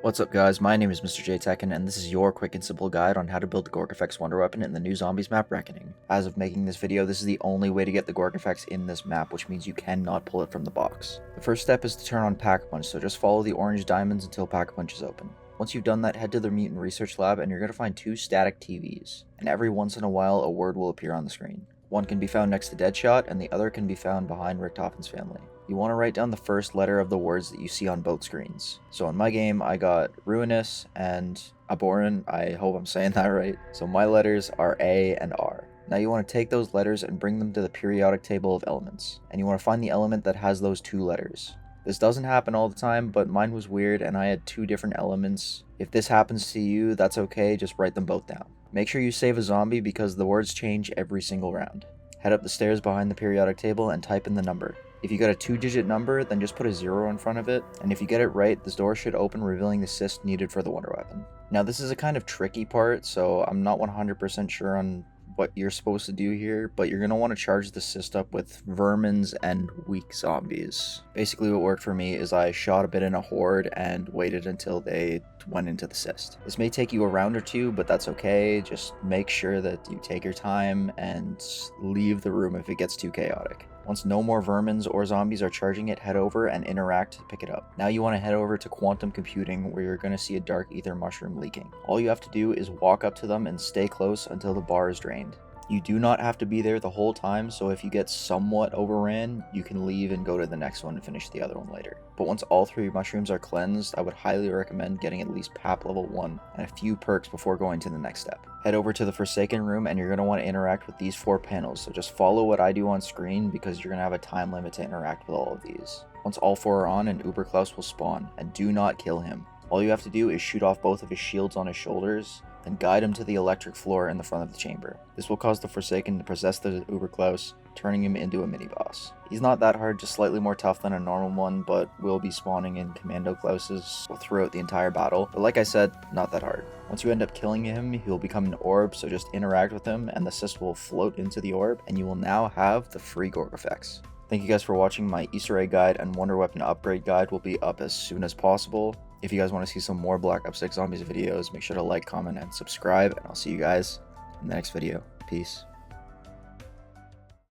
What's up guys, my name is MrJTekken and this is your quick and simple guide on how to build the Gorgofex wonder weapon in the new zombies map Reckoning. As of making this video, this is the only way to get the Gorgofex in this map, which means you cannot pull it from the box. The first step is to turn on Pack-a-Punch, so just follow the orange diamonds until Pack-a-Punch is open. Once you've done that, head to the mutant research lab and you're going to find two static TVs, and every once in a while a word will appear on the screen. One can be found next to Deadshot and the other can be found behind Richtofen's family. You want to write down the first letter of the words that you see on both screens. So in my game, I got Ruinous and Abhorrent. I hope I'm saying that right. So my letters are A and R. Now you want to take those letters and bring them to the periodic table of elements. And you want to find the element that has those two letters. This doesn't happen all the time, but mine was weird and I had two different elements. If this happens to you, that's okay, just write them both down. Make sure you save a zombie because the words change every single round. Head up the stairs behind the periodic table and type in the number. If you got a 2-digit number, then just put a 0 in front of it, and if you get it right, this door should open, revealing the cyst needed for the wonder weapon. Now this is a kind of tricky part, so I'm not 100% sure on what you're supposed to do here, but you're going to want to charge the cyst up with vermins and weak zombies. Basically what worked for me is I shot a bit in a horde and waited until they went into the cyst. This may take you a round or two, but that's okay. Just make sure that you take your time and leave the room if it gets too chaotic. Once no more vermins or zombies are charging it, head over and interact to pick it up. Now you want to head over to quantum computing, where you're going to see a dark ether mushroom leaking. All you have to do is walk up to them and stay close until the bar is drained. You do not have to be there the whole time, so if you get somewhat overran, you can leave and go to the next one and finish the other one later. But once all 3 mushrooms are cleansed, I would highly recommend getting at least PAP level 1 and a few perks before going to the next step. Head over to the Forsaken room and you're going to want to interact with these 4 panels, so just follow what I do on screen because you're going to have a time limit to interact with all of these. Once all 4 are on, an Uberklaus will spawn, and do not kill him. All you have to do is shoot off both of his shields on his shoulders, then guide him to the electric floor in the front of the chamber. This will cause the Forsaken to possess the Uberklaus, turning him into a mini-boss. He's not that hard, just slightly more tough than a normal one, but will be spawning in Commando Klauses throughout the entire battle. But like I said, not that hard. Once you end up killing him, he'll become an orb, so just interact with him and the cyst will float into the orb, and you will now have the free Gorgofex. Thank you guys for watching. My Easter egg guide and wonder weapon upgrade guide will be up as soon as possible. If you guys want to see some more Black Ops 6 Zombies videos, make sure to like, comment, and subscribe, and I'll see you guys in the next video. Peace.